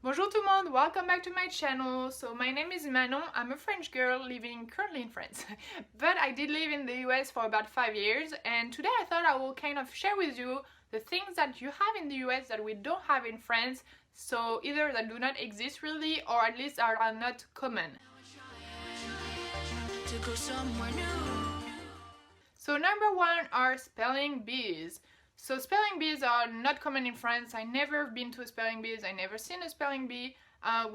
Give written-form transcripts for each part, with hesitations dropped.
Bonjour tout le monde, welcome back to my channel. So my name is Manon, I'm a French girl living currently in France. But I did live in the US for about 5 years, and today I thought I will kind of share with you the things that you have in the US that we don't have in France. So either that do not exist really, or at least are not common. So number one are spelling bees. So spelling bees are not common in France. I never been to a spelling bees. I never seen a spelling bee.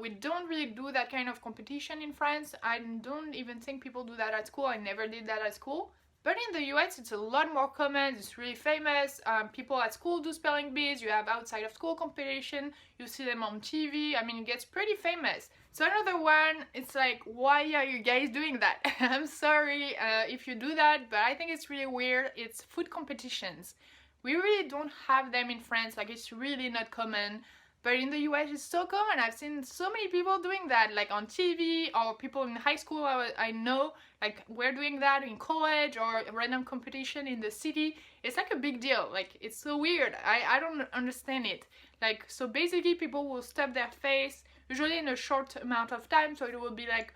We don't really do that kind of competition in France. I don't even think people do that at school. I never did that at school. But in the US, it's a lot more common. It's really famous. People at school do spelling bees. You have outside of school competition. You see them on TV. I mean, it gets pretty famous. So another one, it's like, why are you guys doing that? I'm sorry if you do that, but I think it's really weird. It's food competitions. We really don't have them in France, like it's really not common. But in the US it's so common. I've seen so many people doing that, like on TV, or people in high school I know, like we're doing that in college, or a random competition in the city. It's like a big deal, like it's so weird. I don't understand it. Like, so basically people will stuff their face, usually in a short amount of time, so it will be like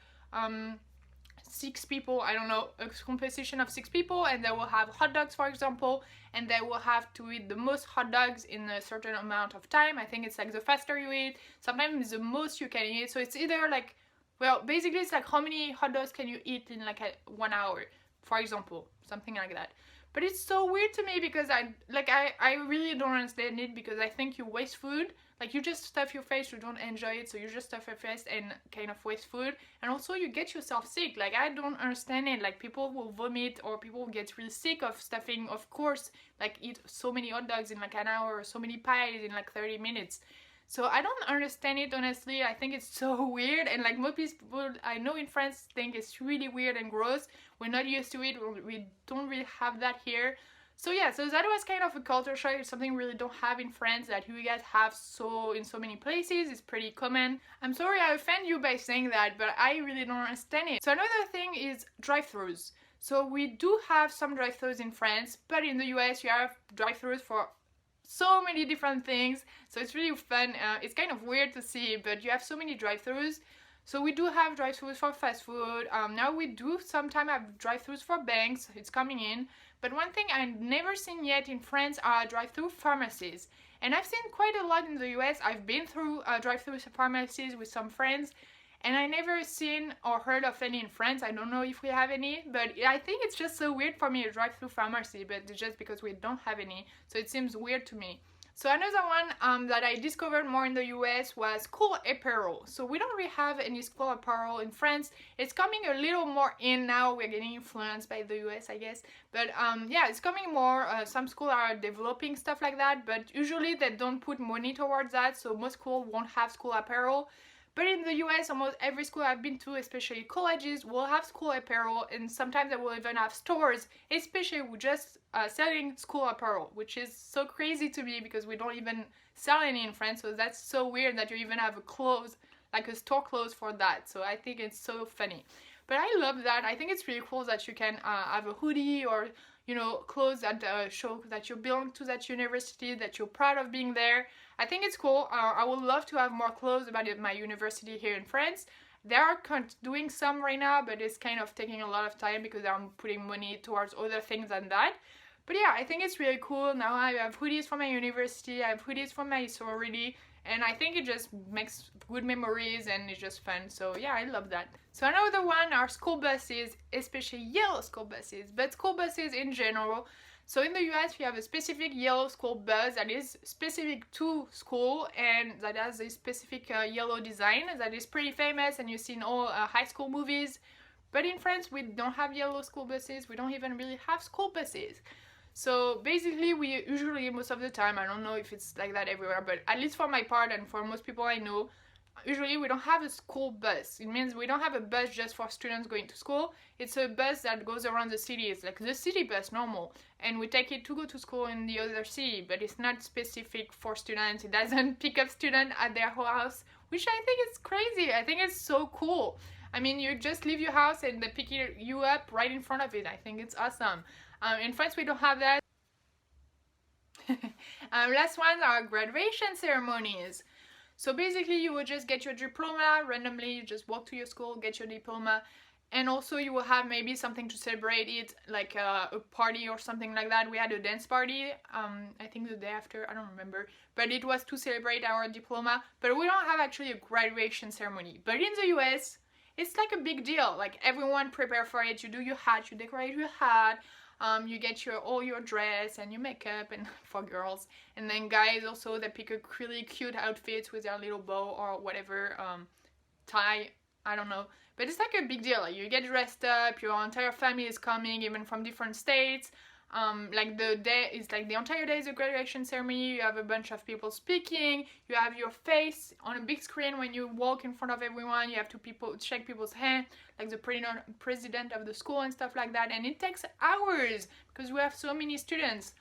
6 people, I don't know, a composition of 6 people, and they will have hot dogs, for example, and they will have to eat the most hot dogs in a certain amount of time. I think it's like the faster you eat, sometimes the most you can eat. So it's either like, well, basically it's like how many hot dogs can you eat in like 1 hour, for example, something like that. But it's so weird to me because I really don't understand it, because I think you waste food. Like, you just stuff your face, you don't enjoy it, so you just stuff your face and kind of waste food. And also you get yourself sick. Like, I don't understand it. Like, people will vomit, or people will get really sick of stuffing, of course, like eat so many hot dogs in like an hour, or so many pies in like 30 minutes. So I don't understand it, honestly. I think it's so weird, and like most people I know in France think it's really weird and gross. We're not used to it. We don't really have that here. So yeah, so that was kind of a culture shock. It's something we really don't have in France that you guys have in so many places. It's pretty common. I'm sorry I offend you by saying that, but I really don't understand it. So another thing is drive-thrus. So we do have some drive-thrus in France, but in the US you have drive-thrus for so many different things, so it's really fun. It's kind of weird to see, but you have so many drive-thrus. So we do have drive-thrus for fast food. Now we do sometimes have drive-thrus for banks. It's coming in. But one thing I've never seen yet in France are drive-thru pharmacies. And I've seen quite a lot in the US. I've been through drive-thru pharmacies with some friends, and I never seen or heard of any in France. I don't know if we have any, but I think it's just so weird for me, a drive-thru pharmacy, but it's just because we don't have any, so it seems weird to me. So another one that I discovered more in the US was school apparel. So we don't really have any school apparel in France. It's coming a little more in now. We're getting influenced by the US, I guess. But yeah, it's coming more. Some schools are developing stuff like that, but usually they don't put money towards that, so most schools won't have school apparel. But in the US, almost every school I've been to, especially colleges, will have school apparel, and sometimes they will even have stores, especially with just selling school apparel, which is so crazy to me because we don't even sell any in France. So that's so weird that you even have a clothes, like a store clothes for that. So I think it's so funny. But I love that. I think it's really cool that you can have a hoodie, or, you know, clothes that show that you belong to that university, that you're proud of being there. I think it's cool. I would love to have more clothes about my university here in France. They are doing some right now, but it's kind of taking a lot of time because I'm putting money towards other things than that. But yeah, I think it's really cool. Now I have hoodies from my university, I have hoodies from my sorority, and I think it just makes good memories and it's just fun. So yeah, I love that. So another one are school buses, especially yellow school buses, but school buses in general. So in the US we have a specific yellow school bus that is specific to school, and that has a specific yellow design that is pretty famous, and you see in all high school movies. But in France we don't have yellow school buses. We don't even really have school buses. So basically we usually, most of the time, I don't know if it's like that everywhere, but at least for my part and for most people I know, usually we don't have a school bus. It means we don't have a bus just for students going to school. It's a bus that goes around the city. It's like the city bus, normal, and we take it to go to school in the other city, but it's not specific for students. It doesn't pick up students at their house, which I think is crazy. I think it's so cool. I mean, you just leave your house and they pick you up right in front of it. I think it's awesome. In France we don't have that. Last ones are graduation ceremonies. So basically you would just get your diploma randomly, you just walk to your school, get your diploma, and also you will have maybe something to celebrate it, like a party or something like that. We had a dance party, I think the day after, I don't remember, but it was to celebrate our diploma. But we don't have actually a graduation ceremony. But in the US, it's like a big deal. Like everyone prepare for it. You do your hat, you decorate your hat, you get all your dress and your makeup, and for girls, and then guys also, they pick a really cute outfits with their little bow or whatever, tie, I don't know, but it's like a big deal. Like you get dressed up, your entire family is coming, even from different states. Like the day is like the entire day is a graduation ceremony. You have a bunch of people speaking. You have your face on a big screen when you walk in front of everyone. You have to shake people's hand, like the president of the school and stuff like that. And it takes hours because we have so many students.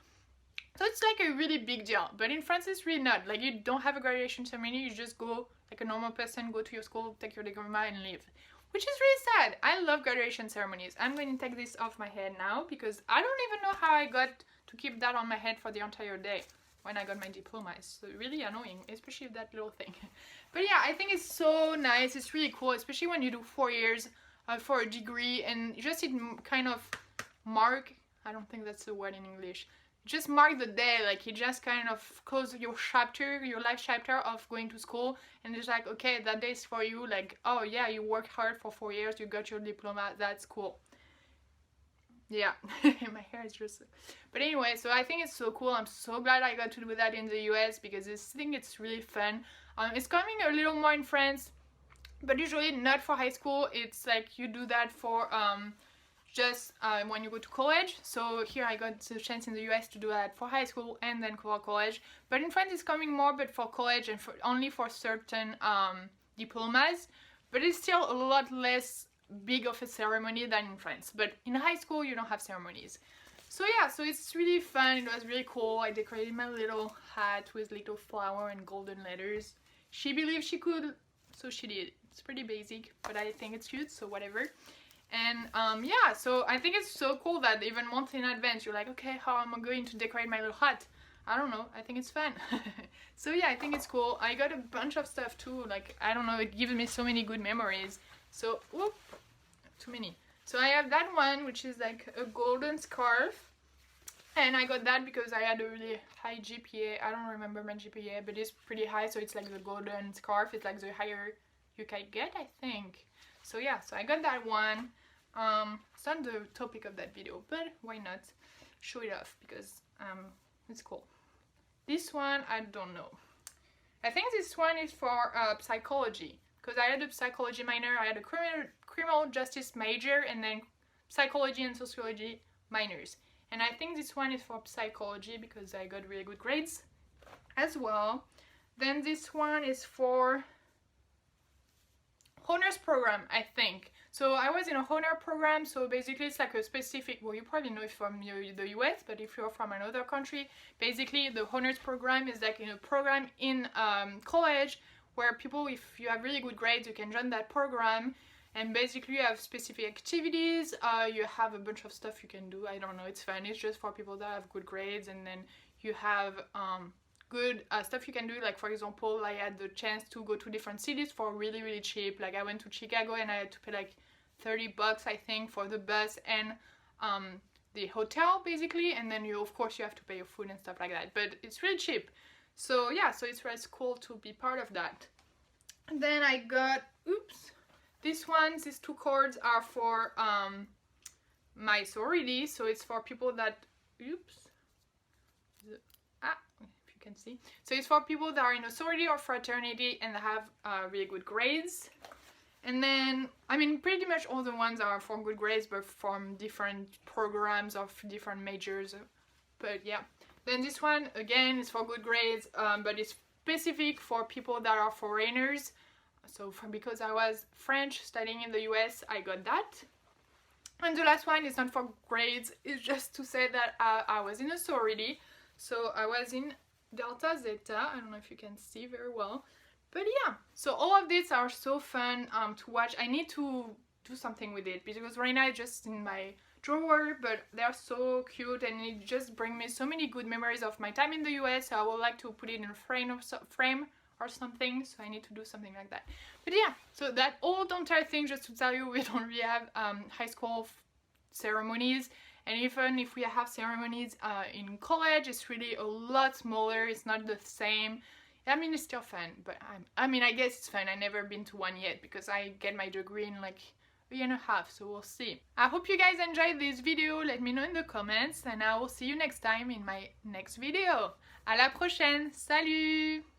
So it's like a really big deal. But in France, it's really not. Like you don't have a graduation ceremony. You just go like a normal person, go to your school, take your diploma, and leave. Which is really sad. I love graduation ceremonies. I'm going to take this off my head now because I don't even know how I got to keep that on my head for the entire day when I got my diploma. It's really annoying, especially that little thing. But yeah, I think it's so nice. It's really cool, especially when you do 4 years for a degree, and just it kind of mark, I don't think that's the word in English, just mark the day, like you just kind of close your chapter, your life chapter of going to school, and it's like, okay, that day is for you, like, oh yeah, you worked hard for 4 years, you got your diploma, that's cool. Yeah, my hair is just, but anyway, so I think it's so cool. I'm so glad I got to do that in the US because I think it's really fun. It's coming a little more in France, but usually not for high school. It's like you do that for just when you go to college. So here I got the chance in the US to do that for high school and then for college. But in France it's coming more, but for college and only for certain diplomas. But it's still a lot less big of a ceremony than in France. But in high school you don't have ceremonies. So yeah, so it's really fun. It was really cool. I decorated my little hat with little flower and golden letters. She believed she could, so she did. It's pretty basic, but I think it's cute, so whatever. And yeah, so I think it's so cool that even months in advance you're like, okay, how am I going to decorate my little hat? I don't know, I think it's fun. So yeah, I think it's cool. I got a bunch of stuff too, like, I don't know, it gives me so many good memories. So, whoop, too many. So I have that one, which is like a golden scarf. And I got that because I had a really high GPA. I don't remember my GPA, but it's pretty high, so it's like the golden scarf. It's like the higher you can get, I think. So yeah, so I got that one. It's not the topic of that video, but why not show it off because it's cool. This one, I don't know. I think this one is for psychology, because I had a psychology minor, I had a criminal justice major, and then psychology and sociology minors. And I think this one is for psychology because I got really good grades as well. Then this one is for honors program, I think. So I was in a honor program, so basically it's like a specific, well, you probably know it from the US, but if you're from another country, basically the honors program is like in a program in college where people, if you have really good grades, you can join that program. And basically you have specific activities, you have a bunch of stuff you can do, I don't know, it's fun, it's just for people that have good grades. And then you have good stuff you can do, like for example, I had the chance to go to different cities for really, really cheap. Like I went to Chicago and I had to pay like $30 I think for the bus and the hotel basically, and then you, of course, you have to pay your food and stuff like that, but it's really cheap. So yeah, so it's really cool to be part of that. And then I got, oops, these two cards are for my sorority, so it's for people that, oops, if you can see, so it's for people that are in a sorority or fraternity and have really good grades. And then, I mean, pretty much all the ones are for good grades, but from different programs of different majors. But yeah, then this one again is for good grades, but it's specific for people that are foreigners. So because I was French studying in the US, I got that. And the last one is not for grades, it's just to say that I was in a sorority. So I was in Delta Zeta, I don't know if you can see very well. But yeah, so all of these are so fun to watch. I need to do something with it because right now it's just in my drawer, but they're so cute and it just brings me so many good memories of my time in the US. So I would like to put it in a frame or something, so I need to do something like that. But yeah, so that whole entire thing, just to tell you, we don't really have high school ceremonies, and even if we have ceremonies in college, it's really a lot smaller. It's not the same. I mean, it's still fun, but I mean, I guess it's fun. I've never been to one yet because I get my degree in like a year and a half, so we'll see. I hope you guys enjoyed this video. Let me know in the comments, and I will see you next time in my next video. À la prochaine. Salut!